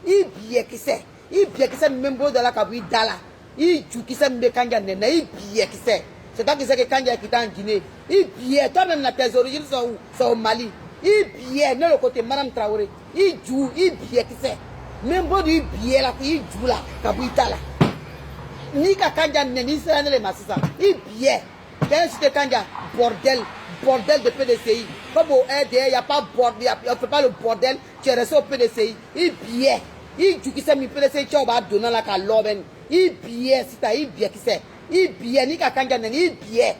il bien qui c'est même beau de la cabine d'Ala. Il joue qui c'est me Kanja Nena, il bien qui c'est. C'est toi qui sais que Kanja qui est en Guinée. Il bien, toi-même la tes origines sont au Mali. Il bien, non le côté Madame Traoré. Il joue, il bien qui c'est. Même beau il bien là, il joue là, cabine d'Ala. Ni ka Kanja Nena, ni c'est les massissa. Il bien. Quand c'était Kanja, bordel de PDCI. Comme au RDA, il n'y a pas bordel, on ne fait pas le bordel, tu es resté au PDCI. Il bien. Il joue qui s'est mis PDCI, tu vas donner la caloben. Il bien, si tu as il bien qui c'est. Il bien, ni ka Kanja Nena, il bien.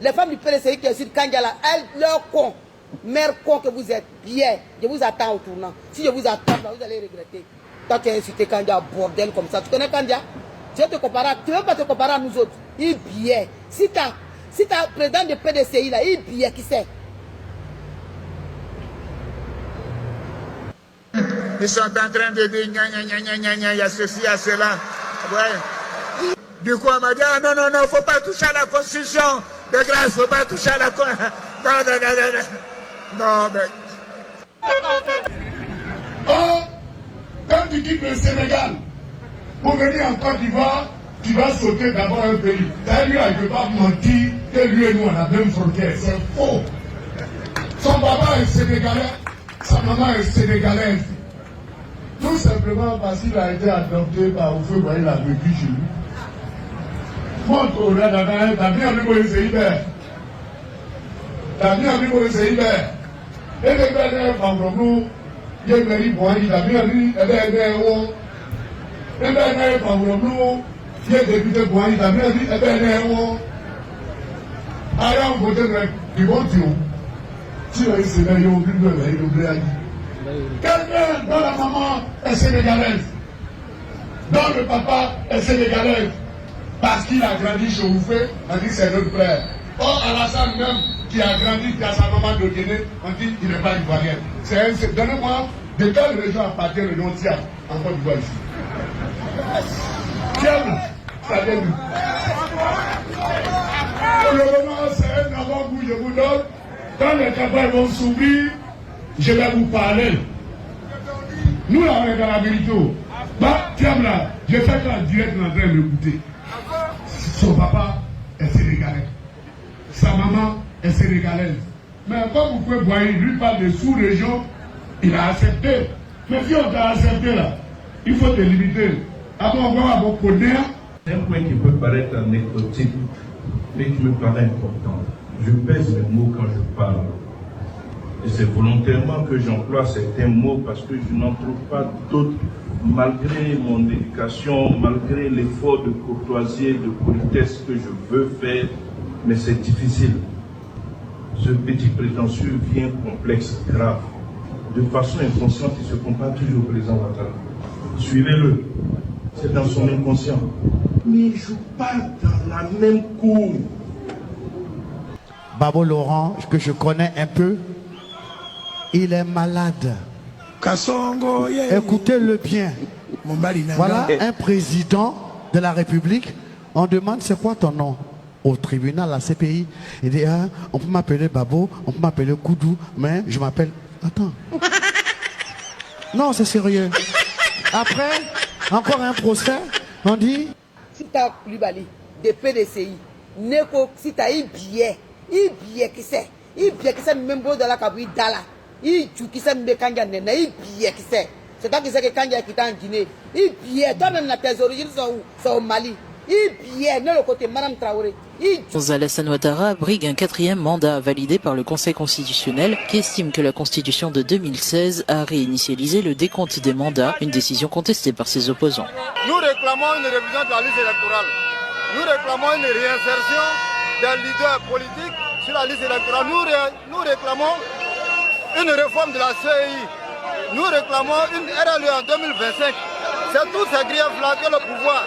Les femmes du PDCI qui sont sur Kanja là, elles, leur con. Mère con que vous êtes, bien. Je vous attends au tournant. Si je vous attends, vous allez regretter. Toi, tu as insulté Kanja, bordel comme ça. Tu connais Kanja? Tu veux pas te comparer à nous autres. Il bien. Si tu as président de PDCI là, il bien qui c'est. Ils sont en train de dire il y a ceci, il y a cela. Ouais. Du coup, on m'a dit, ah, non, il ne faut pas toucher à la Constitution. De grâce, il ne faut pas toucher à la Constitution. Non, mais... Oh, quand tu quittes le Sénégal pour venir en Côte d'Ivoire, tu vas sauter d'abord un pays. D'ailleurs, il ne peut pas mentir que lui et nous, on a la même frontière. C'est faux. Son papa est sénégalais, sa maman est sénégalaise. Tout simplement parce qu'il a été adopté par Oufé Boye, il a vécu chez lui. Montre au Radana, t'as bien vu que c'est hyper. T'as bien vu que c'est hyper. Et les bébés, Fangromou, Yémeri Boye, t'as bien vu, et les bébés, et les bébés, Fangromou, Yémeri Boye, t'as bien vu, et les bébés, alors, vous voulez du bon Dieu. Si vous avez sénégalais, vous voulez quelqu'un dont la maman est sénégalaise, dont le papa est sénégalais, parce qu'il a grandi chez Oufé, on dit c'est notre frère. Or, Alassane même, qui a grandi, qui a sa maman de Guinée, on dit qu'il n'est pas ivoirien. Donnez-moi de quelle région appartient le nom Tiam en Côte d'Ivoire ici. Tiam, ça vient d'où? Pour le moment, c'est un avant-goût, je vous donne. Quand les campagnes vont s'ouvrir, je vais vous parler. Nous, là, on est dans la vérité. Bah, tiens là, je fais que la direct en train de m'écouter. Son papa est sénégalais. Sa maman est sénégalaise. Mais comme vous pouvez voir, il lui parle de sous-région, il a accepté. Mais si on t'a accepté là, il faut te limiter. Après, on va avoir connaître. C'est un point qui peut paraître anecdotique, mais qui me paraît important. Je pèse les mots quand je parle. Et c'est volontairement que j'emploie certains mots parce que je n'en trouve pas d'autres, malgré mon éducation, malgré l'effort de courtoisie et de politesse que je veux faire, mais c'est difficile. Ce petit prétentieux vient complexe, grave. De façon inconsciente, il se compare toujours au président Ouattara. Suivez-le, c'est dans son inconscient. Mais il ne joue pas dans la même cour. Babo Laurent, que je connais un peu, il est malade. Écoutez-le bien. Voilà un président de la République. On demande c'est quoi ton nom au tribunal, à CPI. Il dit ah, on peut m'appeler Babo, on peut m'appeler Koudou, mais je m'appelle. Attends. Non, c'est sérieux. Après, encore un procès, on dit. Si tu as Koulibaly, de PDCI, Neko, si tu as un billet. Il bien qui c'est même beau de la cabine d'Ala. Il joue qui c'est me Kanja Nena, il bien qui c'est. C'est toi qui sais que Kanja qui est en Guinée. Il bien, toi-même la tes origines sont au Mali. Il bien, non le côté Madame Traoré. Alassane Ouattara brigue un 4e mandat validé par le Conseil constitutionnel qui estime que la Constitution de 2016 a réinitialisé le décompte des mandats, une décision contestée par ses opposants. Nous réclamons une révision de la liste électorale. Nous réclamons une réinsertion des leaders politiques sur la liste électorale. Nous réclamons une réforme de la CEI. Nous réclamons une RLE en 2025. C'est tous ces griefs-là que le pouvoir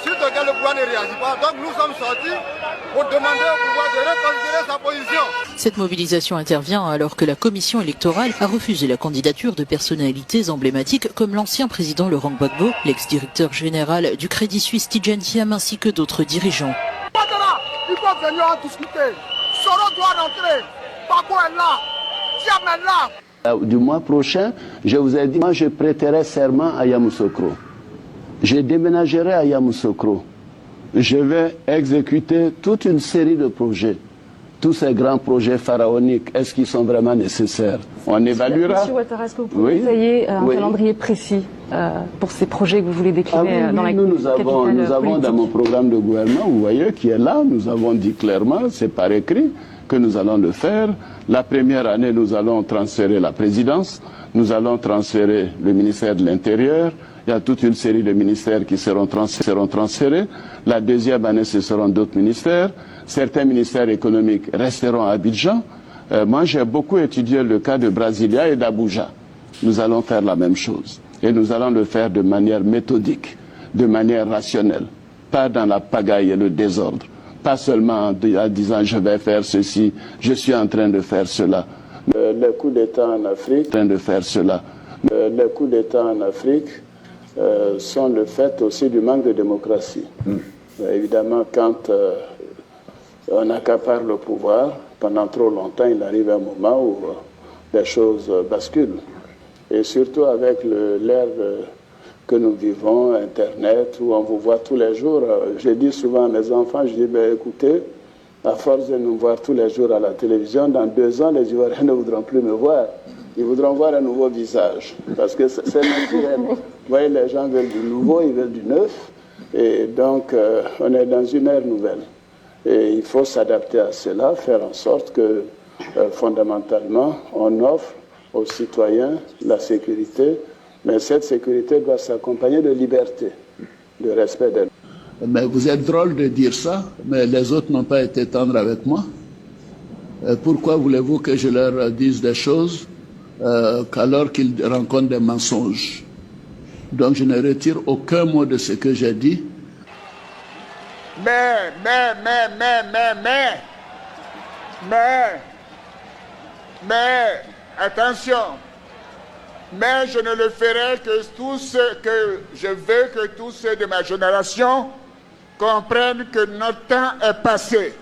sur lequel le pouvoir ne réagit pas. Donc nous sommes sortis pour demander au pouvoir de reconsidérer sa position. Cette mobilisation intervient alors que la commission électorale a refusé la candidature de personnalités emblématiques comme l'ancien président Laurent Gbagbo, l'ex-directeur général du Crédit Suisse Tidjane Thiam ainsi que d'autres dirigeants. Il faut venir en discuter. Soro doit rentrer. Bako est là. Thiam est là. Du mois prochain, je vous ai dit, moi je prêterai serment à Yamoussoukro. Je déménagerai à Yamoussoukro. Je vais exécuter toute une série de projets. Tous ces grands projets pharaoniques, est-ce qu'ils sont vraiment nécessaires? On évaluera. Monsieur Ouattara, est-ce que vous pouvez détailler un calendrier précis pour ces projets que vous voulez décliner dans la capitale nous avons dans mon programme de gouvernement, vous voyez, qui est là, nous avons dit clairement, c'est par écrit, que nous allons le faire. La première année, nous allons transférer la présidence, nous allons transférer le ministère de l'Intérieur. Il y a toute une série de ministères qui seront transférés. La deuxième année, ce seront d'autres ministères. Certains ministères économiques resteront à Abidjan. Moi, j'ai beaucoup étudié le cas de Brasilia et d'Abuja. Nous allons faire la même chose. Et nous allons le faire de manière méthodique, de manière rationnelle. Pas dans la pagaille et le désordre. Pas seulement en disant je vais faire ceci, je suis en train de faire cela. Les coups d'État en Afrique, les coups d'État en Afrique sont le fait aussi du manque de démocratie. Évidemment, quand on accapare le pouvoir, pendant trop longtemps, il arrive un moment où les choses basculent. Et surtout avec l'ère que nous vivons, Internet, où on vous voit tous les jours. Je dis souvent à mes enfants, je dis, écoutez, à force de nous voir tous les jours à la télévision, dans 2 ans, les Ivoiriens ne voudront plus me voir. Ils voudront voir un nouveau visage, parce que c'est naturel. Vous voyez, les gens veulent du nouveau, ils veulent du neuf. Et donc, on est dans une ère nouvelle. Et il faut s'adapter à cela, faire en sorte que, fondamentalement, on offre aux citoyens la sécurité, mais cette sécurité doit s'accompagner de liberté, de respect des... Mais vous êtes drôle de dire ça, mais les autres n'ont pas été tendres avec moi. Pourquoi voulez-vous que je leur dise des choses alors qu'ils rencontrent des mensonges? Donc je ne retire aucun mot de ce que j'ai dit. Mais, attention, mais je ne le ferai que je veux que tous ceux de ma génération comprennent que notre temps est passé.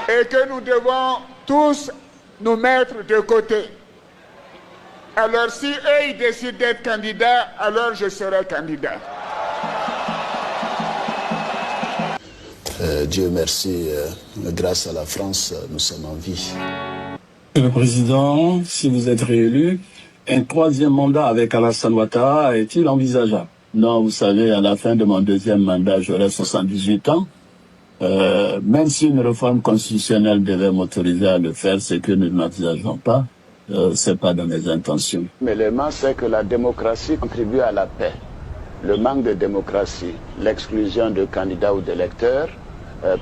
Et que nous devons tous nous mettre de côté. Alors si eux, ils décident d'être candidats, alors je serai candidat. Dieu merci, grâce à la France, nous sommes en vie. Monsieur le Président, si vous êtes réélu, un 3e mandat avec Alassane Ouattara est-il envisageable? Non, vous savez, à la fin de mon 2e mandat, j'aurai 78 ans. Même si une réforme constitutionnelle devait m'autoriser à le faire, ce que nous n'envisageons pas, c'est pas dans mes intentions. Mais l'élément, c'est que la démocratie contribue à la paix. Le manque de démocratie, l'exclusion de candidats ou d'électeurs,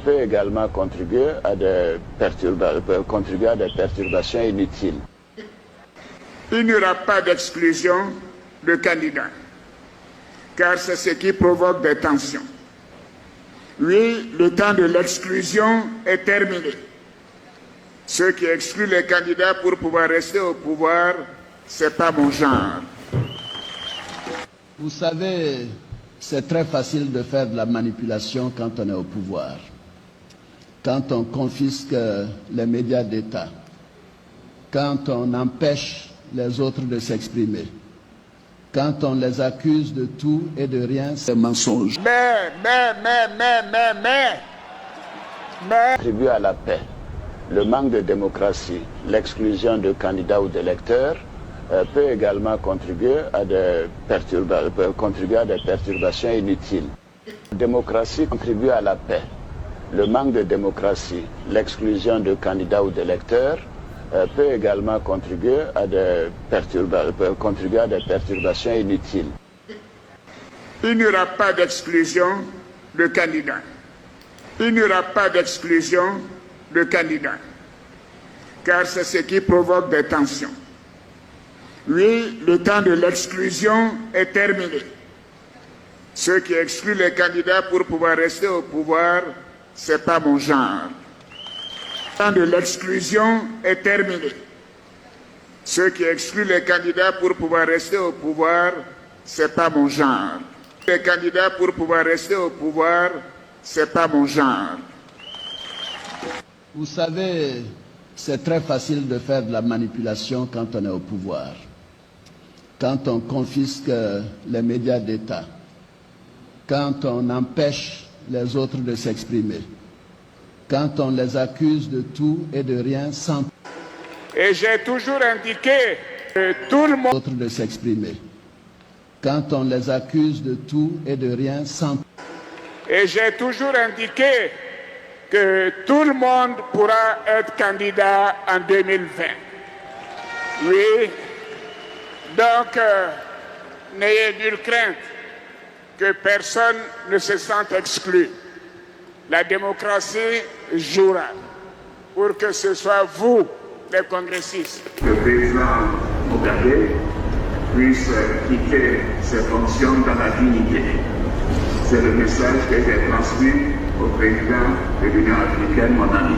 peut également contribuer à des perturbations inutiles. Il n'y aura pas d'exclusion de candidats, car c'est ce qui provoque des tensions. Oui, le temps de l'exclusion est terminé. Ceux qui excluent les candidats pour pouvoir rester au pouvoir, c'est pas mon genre. Vous savez, c'est très facile de faire de la manipulation quand on est au pouvoir. Quand on confisque les médias d'État. Quand on empêche les autres de s'exprimer. Quand on les accuse de tout et de rien, c'est mensonge. Mais. Contribue à la paix. Le manque de démocratie, l'exclusion de candidats ou d'électeurs, peut également contribuer à des perturbations inutiles. La démocratie contribue à la paix. Le manque de démocratie, l'exclusion de candidats ou d'électeurs, peut également contribuer à des perturbations inutiles. Il n'y aura pas d'exclusion de candidats. Il n'y aura pas d'exclusion de candidats, car c'est ce qui provoque des tensions. Oui, le temps de l'exclusion est terminé. Ceux qui excluent les candidats pour pouvoir rester au pouvoir, c'est pas mon genre. Le temps de l'exclusion est terminé. Ceux qui excluent les candidats pour pouvoir rester au pouvoir, c'est pas mon genre. Les candidats pour pouvoir rester au pouvoir, c'est pas mon genre. Vous savez, c'est très facile de faire de la manipulation quand on est au pouvoir. Quand on confisque les médias d'État, quand on empêche les autres de s'exprimer, quand on les accuse de tout et de rien sans... Et j'ai toujours indiqué que tout le monde... de s'exprimer, quand on les accuse de tout et de rien sans... Et j'ai toujours indiqué que tout le monde pourra être candidat en 2020. Oui. Donc, n'ayez nulle crainte que personne ne se sente exclu. La démocratie jouera pour que ce soit vous, les congressistes. Le président Mugabe puisse quitter ses fonctions dans la dignité. C'est le message que j'ai transmis au président de l'Union africaine, mon ami.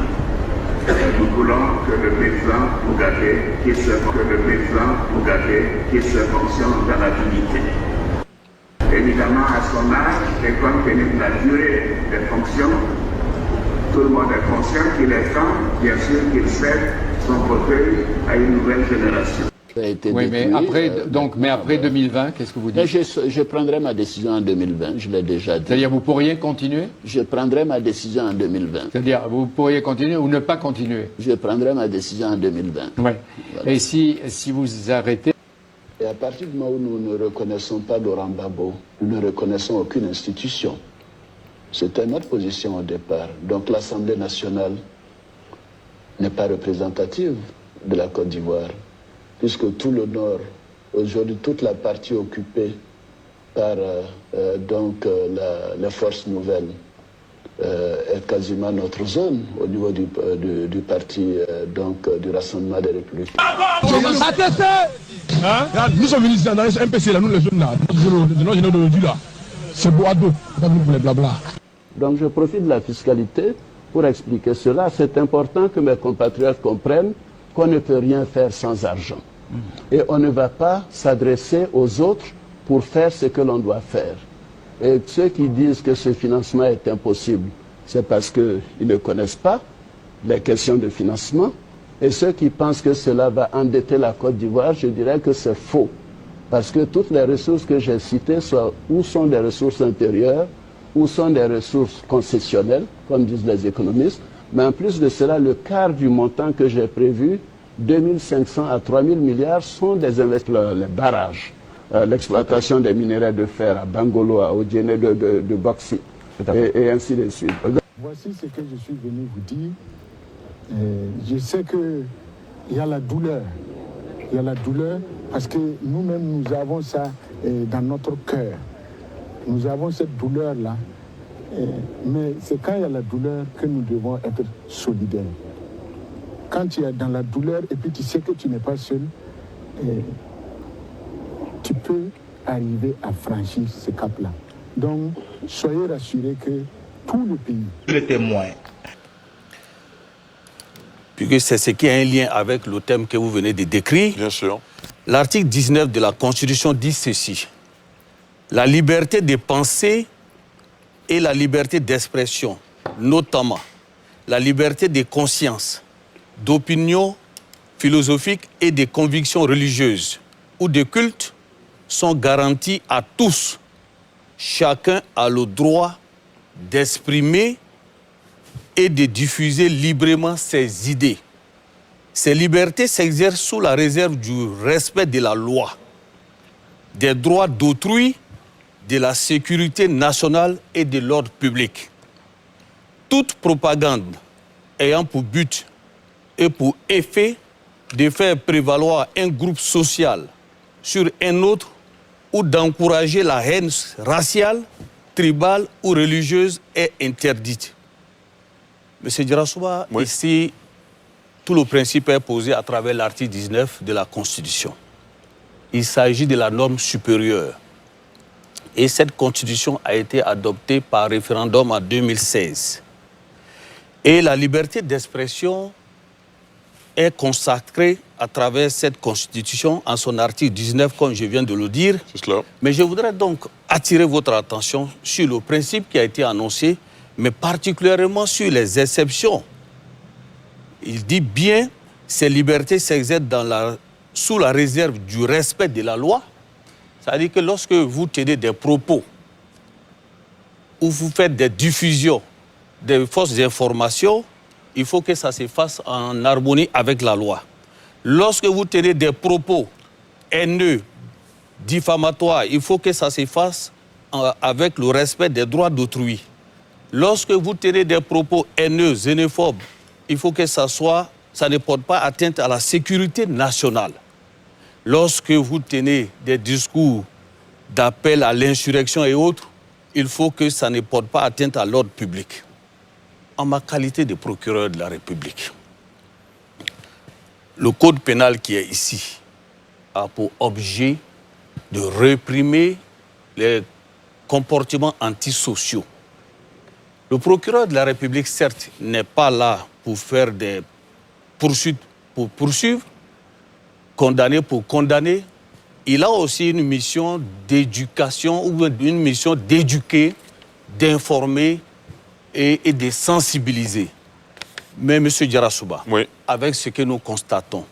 Nous voulons que le président Mugabe quitte ses fonctions dans la dignité. Évidemment, à son âge, et compte tenu de la durée des fonctions, tout le monde est conscient qu'il est temps, bien sûr, qu'il cède son fauteuil à une nouvelle génération. Oui, mais après 2020, qu'est-ce que vous dites? Je prendrai ma décision en 2020, je l'ai déjà dit. C'est-à-dire vous pourriez continuer? Je prendrai ma décision en 2020. C'est-à-dire vous pourriez continuer ou ne pas continuer? Je prendrai ma décision en 2020. Oui. Voilà. Et si vous arrêtez? Et à partir du moment où nous ne reconnaissons pas Laurent Gbagbo, nous ne reconnaissons aucune institution. C'était notre position au départ. Donc l'Assemblée nationale n'est pas représentative de la Côte d'Ivoire, puisque tout le Nord, aujourd'hui toute la partie occupée par les forces nouvelles est quasiment notre zone au niveau du parti du Rassemblement des Républicains. Nous sommes venus dans un MPC, là, nous les jeunes là, de là. C'est Boado, les blabla. Donc je profite de la fiscalité pour expliquer cela. C'est important que mes compatriotes comprennent qu'on ne peut rien faire sans argent. Et on ne va pas s'adresser aux autres pour faire ce que l'on doit faire. Et ceux qui disent que ce financement est impossible, c'est parce qu'ils ne connaissent pas les questions de financement. Et ceux qui pensent que cela va endetter la Côte d'Ivoire, je dirais que c'est faux. Parce que toutes les ressources que j'ai citées, ou sont des ressources intérieures, ou sont des ressources concessionnelles, comme disent les économistes. Mais en plus de cela, le quart du montant que j'ai prévu, 2500 à 3000 milliards, sont des investissements, les barrages, l'exploitation des minerais de fer à Bangolo, à Odjene de bauxite, et ainsi de suite. Voici ce que je suis venu vous dire. Je sais qu'il y a la douleur. Il y a la douleur parce que nous-mêmes, nous avons ça dans notre cœur. Nous avons cette douleur-là. Mais c'est quand il y a la douleur que nous devons être solidaires. Quand tu es dans la douleur et puis tu sais que tu n'es pas seul, tu peux arriver à franchir ce cap-là. Donc, soyez rassurés que tout le pays... Le témoin. Puisque c'est ce qui a un lien avec le thème que vous venez de décrire. Bien sûr. L'article 19 de la Constitution dit ceci. La liberté de penser et la liberté d'expression, notamment la liberté de conscience, d'opinion philosophique et de convictions religieuses ou de culte sont garanties à tous. Chacun a le droit d'exprimer et de diffuser librement ses idées. Ces libertés s'exercent sous la réserve du respect de la loi, des droits d'autrui, de la sécurité nationale et de l'ordre public. Toute propagande ayant pour but et pour effet de faire prévaloir un groupe social sur un autre ou d'encourager la haine raciale, tribale ou religieuse est interdite. Monsieur Djarassouba, oui. Ici, tout le principe est posé à travers l'article 19 de la Constitution. Il s'agit de la norme supérieure. Et cette Constitution a été adoptée par référendum en 2016. Et la liberté d'expression est consacrée à travers cette Constitution en son article 19, comme je viens de le dire. C'est cela. Mais je voudrais donc attirer votre attention sur le principe qui a été annoncé, mais particulièrement sur les exceptions Il dit bien, ces libertés s'exercent sous la réserve du respect de la loi. C'est-à-dire que lorsque vous tenez des propos ou vous faites des diffusions des fausses informations, il faut que ça se fasse en harmonie avec la loi. Lorsque vous tenez des propos haineux, diffamatoires, il faut que ça se fasse avec le respect des droits d'autrui. Lorsque vous tenez des propos haineux, xénophobes, il faut que ça ne porte pas atteinte à la sécurité nationale. Lorsque vous tenez des discours d'appel à l'insurrection et autres, il faut que ça ne porte pas atteinte à l'ordre public. En ma qualité de procureur de la République, le code pénal qui est ici a pour objet de réprimer les comportements antisociaux. Le procureur de la République, certes, n'est pas là pour faire des poursuites pour poursuivre, condamner pour condamner. Il a aussi une mission d'éducation ou une mission d'éduquer, d'informer et de sensibiliser. Mais M. Diarra-Souba, oui, avec ce que nous constatons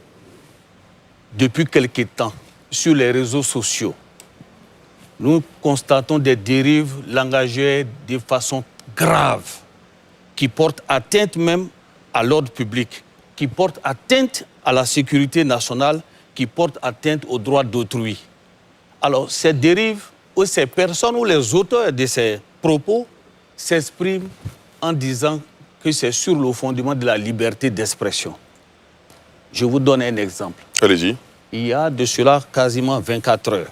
depuis quelque temps sur les réseaux sociaux, nous constatons des dérives langagières de façon grave qui portent atteinte même à l'ordre public, qui portent atteinte à la sécurité nationale, qui portent atteinte aux droits d'autrui. Alors, ces dérives ou ces personnes ou les auteurs de ces propos s'expriment en disant que c'est sur le fondement de la liberté d'expression. Je vous donne un exemple. Allez-y. Il y a de cela quasiment 24 heures.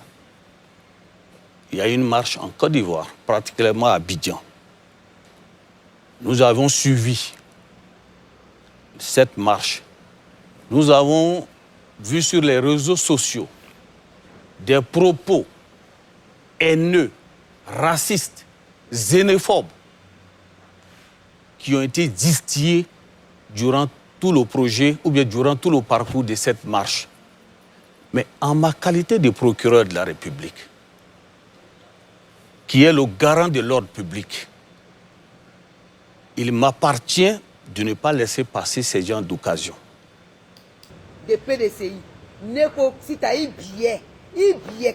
Il y a une marche en Côte d'Ivoire, particulièrement à Abidjan. Nous avons suivi cette marche. Nous avons vu sur les réseaux sociaux des propos haineux, racistes, xénophobes qui ont été distillés durant tout le projet ou bien durant tout le parcours de cette marche. Mais en ma qualité de procureur de la République, qui est le garant de l'ordre public, il m'appartient de ne pas laisser passer ces gens d'occasion. De PDCI, Neko, si tu as un billet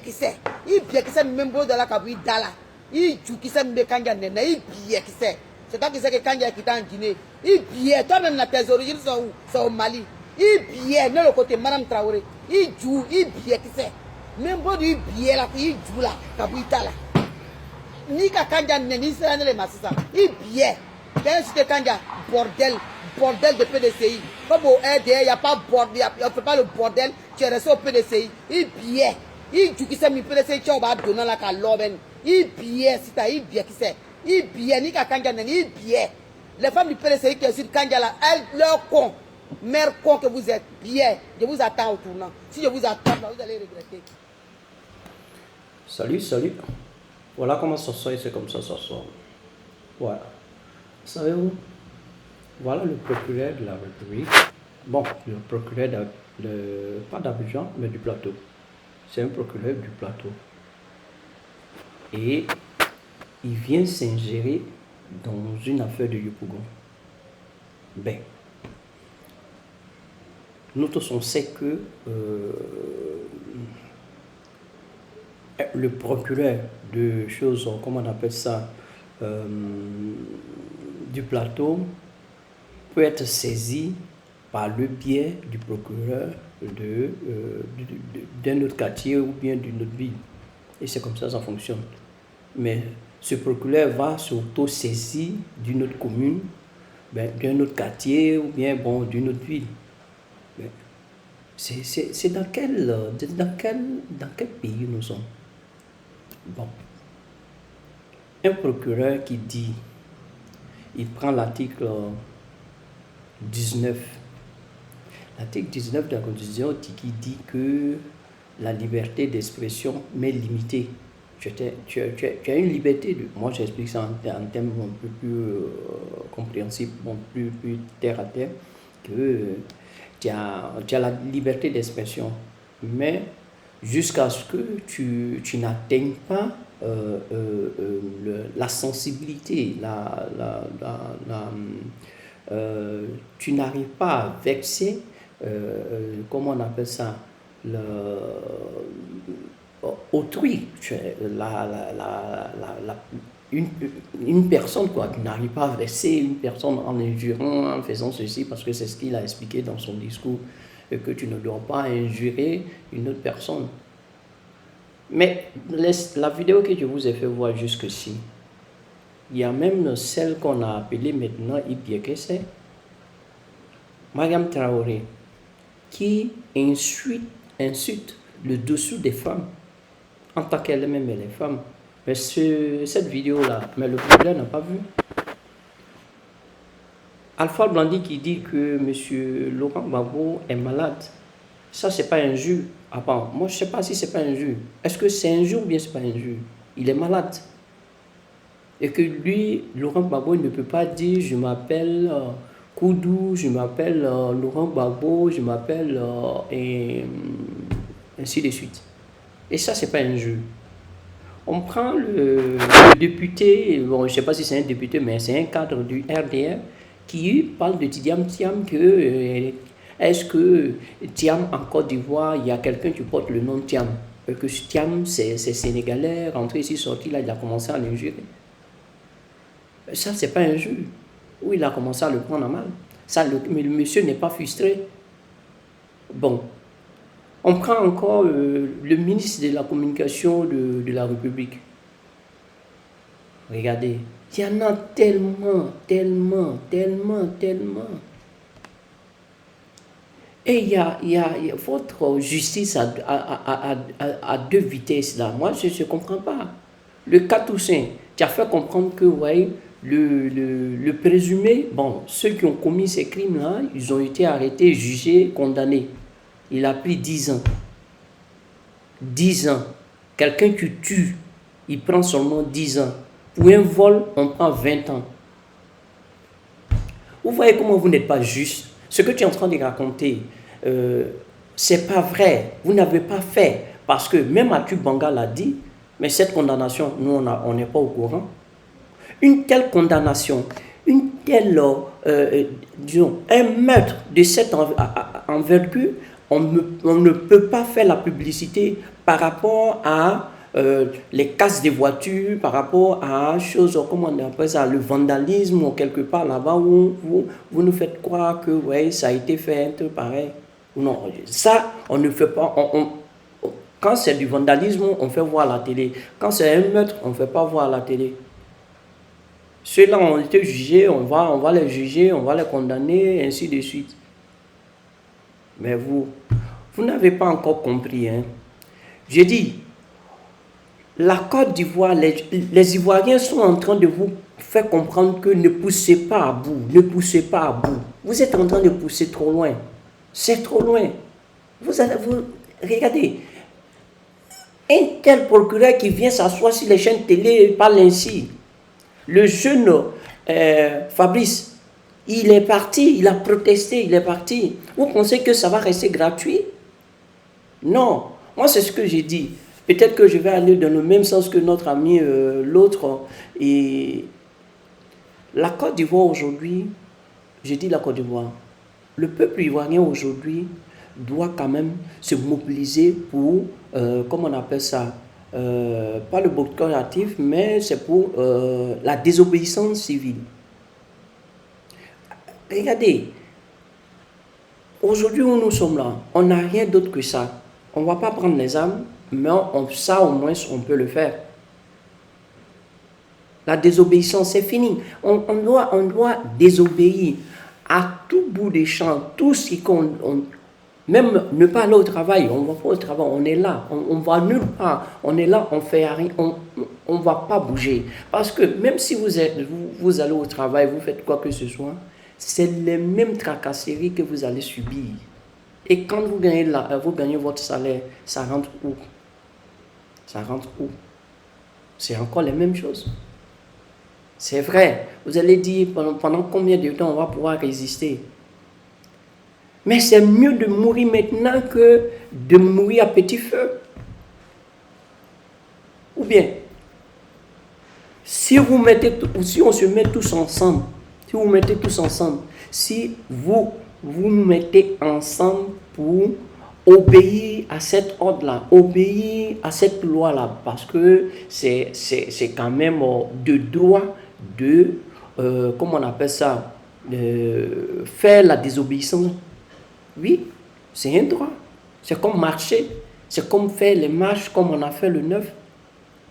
qui c'est même beau de la Kabouille Dala, il joue qui c'est même Kanga Nena, il billet qui c'est. C'est toi qui sais que Kanga qui est en Guinée, il billet, toi-même la tes origines sont au Mali, il billet, non le côté Madame Traoré, il joue, il billet qui c'est. Même beau du billet là, il joue là, Kabouille Dala. Ni Kanga Nena, ni c'est les massifs, il billet. Quand tu te Kanga, bordel de PDCI. Comme au RDR, il n'y a pas bordel, il ne fait pas le bordel, tu es resté au PDCI. Il billet. Il dit que c'est mi PDCI, tu vas donner la caloben. Il billet, si tu as il billet qui c'est. Il billet, ni Kanga Nena, il billet. Les femmes du PDCI qui sont sur Kanga là, elles, leur con, mère con que vous êtes, billet. Je vous attends au tournant. Si je vous attends, vous allez regretter. Salut. Voilà comment ça sort et c'est comme ça sort. Voilà. Savez-vous, voilà le procureur de la République. Bon, le procureur pas d'Abidjan, mais du plateau. C'est un procureur du plateau. Et il vient s'ingérer dans une affaire de Yopougon. Ben, nous tous on sait que le procureur de choses, comment on appelle ça, du plateau peut être saisi par le biais du procureur d'un autre quartier ou bien d'une autre ville. Et c'est comme ça fonctionne. Mais ce procureur va s'auto-saisir d'une autre commune, d'un autre quartier ou bien d'une autre ville. C'est dans quel pays nous sommes? Bon. Un procureur qui dit, il prend l'article 19. L'article 19 de la Constitution qui dit que la liberté d'expression m'est limitée. Tu as une liberté moi j'explique ça en termes un peu plus compréhensibles, plus terre à terre, que tu as la liberté d'expression. Mais jusqu'à ce que tu n'atteignes pas la sensibilité, tu n'arrives pas à vexer, comment on appelle ça, autrui, une personne, quoi, qui n'arrive pas à vexer une personne en injurant, en faisant ceci, parce que c'est ce qu'il a expliqué dans son discours, que tu ne dois pas injurer une autre personne. Mais la vidéo que je vous ai fait voir jusqu'ici, il y a même celle qu'on a appelée maintenant Ibiekese, Mariam Traoré, qui insulte le dessous des femmes, en tant qu'elle-même elle est femme. Mais cette vidéo-là, mais le problème n'a pas vu. Alpha Blondy qui dit que M. Laurent Gbagbo est malade, ça c'est pas injure. Ah bon, moi je sais pas si c'est pas injure. Est-ce que c'est injure ou bien c'est pas injure? Il est malade. Et que lui, Laurent Gbagbo, ne peut pas dire je m'appelle Koudou, je m'appelle Laurent Gbagbo, je m'appelle et ainsi de suite. Et ça c'est pas injure. On prend le député, bon, je ne sais pas si c'est un député, mais c'est un cadre du RDR qui parle de Tidiam Thiam, que est-ce que Thiam en Côte d'Ivoire, il y a quelqu'un qui porte le nom de Thiam, que Thiam c'est sénégalais, rentré ici, sorti là, il a commencé à l'injurer. Ça, c'est pas injure. Ou il a commencé à le prendre à mal. Ça, mais le monsieur n'est pas frustré. Bon. On prend encore le ministre de la Communication de la République. Regardez, il y en a tellement. Et il y a votre justice à deux vitesses là. Moi, je ne comprends pas. Le cas Toussaint, tu as fait comprendre que, ouais, le présumé, bon, ceux qui ont commis ces crimes-là, ils ont été arrêtés, jugés, condamnés. Il a pris 10 ans. 10 ans. Quelqu'un qui tue, il prend seulement 10 ans. Pour un vol, on prend 20 ans. Vous voyez comment vous n'êtes pas juste. Ce que tu es en train de raconter, c'est pas vrai. Vous n'avez pas fait. Parce que même Atu Banga l'a dit, mais cette condamnation, nous, on n'est pas au courant. Une telle condamnation, une telle, disons, un meurtre de cette envergure, on ne peut pas faire la publicité par rapport à les casses des voitures, par rapport à choses, comment on appelle ça, le vandalisme ou quelque part là-bas où vous nous faites croire que ouais, ça a été fait un peu pareil. Non, ça, on ne fait pas. Quand c'est du vandalisme, on fait voir la télé. Quand c'est un meurtre, on ne fait pas voir la télé. Ceux-là ont été jugés, on va les juger, on va les condamner, ainsi de suite. Mais vous n'avez pas encore compris. Hein. J'ai dit, la Côte d'Ivoire, les Ivoiriens sont en train de vous faire comprendre que ne poussez pas à bout, ne poussez pas à bout. Vous êtes en train de pousser trop loin. C'est trop loin. Regardez, un tel procureur qui vient s'asseoir sur les chaînes télé parle ainsi. Le jeune Fabrice, il est parti, il a protesté, il est parti. Vous pensez que ça va rester gratuit? Non. Moi, c'est ce que j'ai dit. Peut-être que je vais aller dans le même sens que notre ami, l'autre. Et la Côte d'Ivoire aujourd'hui, j'ai dit la Côte d'Ivoire, le peuple ivoirien aujourd'hui doit quand même se mobiliser pour, comment on appelle ça, pas le boycott actif, mais c'est pour la désobéissance civile. Regardez, aujourd'hui où nous sommes là, on n'a rien d'autre que ça. On ne va pas prendre les armes, mais ça au moins on peut le faire. La désobéissance, c'est fini. On doit désobéir à tout bout des champs, tout ce qu'on... Même ne pas aller au travail, on ne va pas au travail, on est là, on va nulle part, on est là, on fait rien, on ne va pas bouger. Parce que même si vous allez au travail, vous faites quoi que ce soit, c'est les mêmes tracasseries que vous allez subir. Et quand vous gagnez votre salaire, ça rentre où? Ça rentre où? C'est encore les mêmes choses. C'est vrai. Vous allez dire pendant combien de temps on va pouvoir résister? Mais c'est mieux de mourir maintenant que de mourir à petit feu. Ou bien, si on se met tous ensemble, si vous nous mettez ensemble pour obéir à cet ordre-là, obéir à cette loi-là, parce que c'est quand même de droit de, comment on appelle ça, faire la désobéissance. Oui, c'est un droit. C'est comme marcher, c'est comme faire les marches comme on a fait le 9.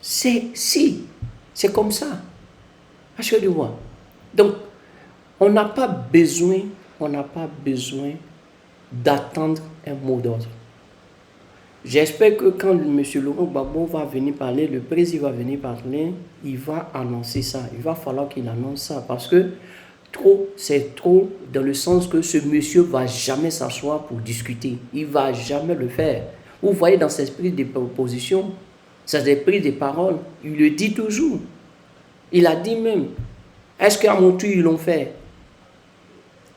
C'est comme ça. Parce que tu vois. Donc, on n'a pas besoin d'attendre un mot d'ordre. J'espère que quand M. Laurent Gbagbo va venir parler, le président va venir parler, il va annoncer ça. Il va falloir qu'il annonce ça parce que c'est trop dans le sens que ce monsieur ne va jamais s'asseoir pour discuter. Il ne va jamais le faire. Vous voyez dans ses prises de proposition, ses prises de parole, il le dit toujours. Il a dit même, est-ce qu'à mon tour ils l'ont fait?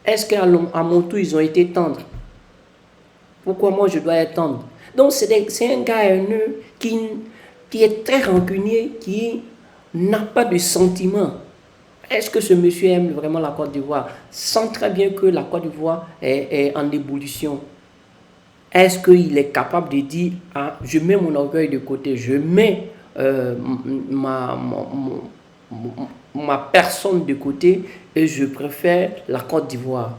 Est-ce qu'à mon tour ils ont été tendres? Pourquoi moi je dois être tendre? Donc c'est un gars haineux qui est très rancunier, qui n'a pas de sentiment. Est-ce que ce monsieur aime vraiment la Côte d'Ivoire? Sent très bien que la Côte d'Ivoire est en ébullition. Est-ce qu'il est capable de dire, ah, je mets mon orgueil de côté, je mets ma personne de côté et je préfère la Côte d'Ivoire,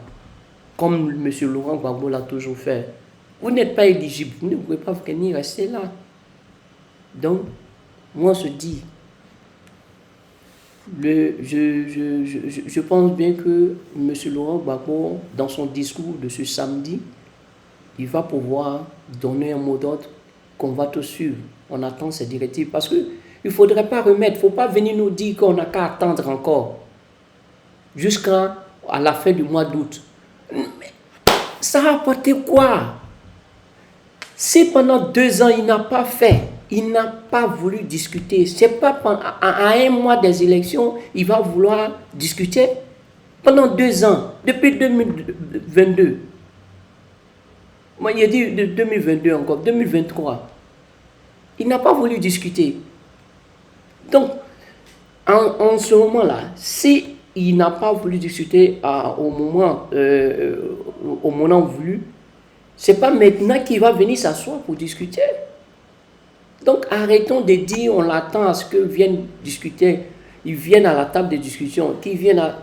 comme M. Laurent Gbagbo l'a toujours fait. Vous n'êtes pas éligible, vous ne pouvez pas venir rester là. Donc, moi je dis, je pense bien que M. Laurent Gbagbo, dans son discours de ce samedi, il va pouvoir donner un mot d'ordre qu'on va tous suivre. On attend ces directives parce qu'il ne faudrait pas remettre, il ne faut pas venir nous dire qu'on n'a qu'à attendre encore jusqu'à la fin du mois d'août. Ça a apporté quoi? Si pendant 2 ans il n'a pas fait, il n'a pas voulu discuter, c'est pas à un mois des élections, il va vouloir discuter pendant 2 ans, depuis 2022. Moi, il a dit de 2022 encore, 2023. Il n'a pas voulu discuter. Donc, en ce moment-là, si il n'a pas voulu discuter au moment voulu, c'est pas maintenant qu'il va venir s'asseoir pour discuter. Donc, arrêtons de dire on l'attend à ce qu'ils viennent discuter. Ils viennent à la table de discussion.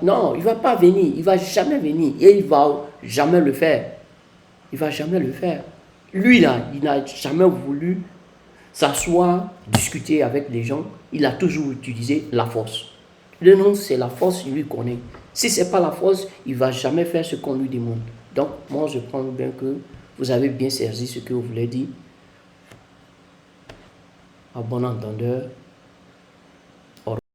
Non, il ne va pas venir. Il ne va jamais venir. Et il ne va jamais le faire. Il ne va jamais le faire. Lui, là, il n'a jamais voulu s'asseoir, discuter avec les gens. Il a toujours utilisé la force. Le nom, c'est la force, il lui connaît. Si ce n'est pas la force, il ne va jamais faire ce qu'on lui demande. Donc, moi, je pense bien que vous avez bien saisi ce que vous voulez dire. À bon entendeur.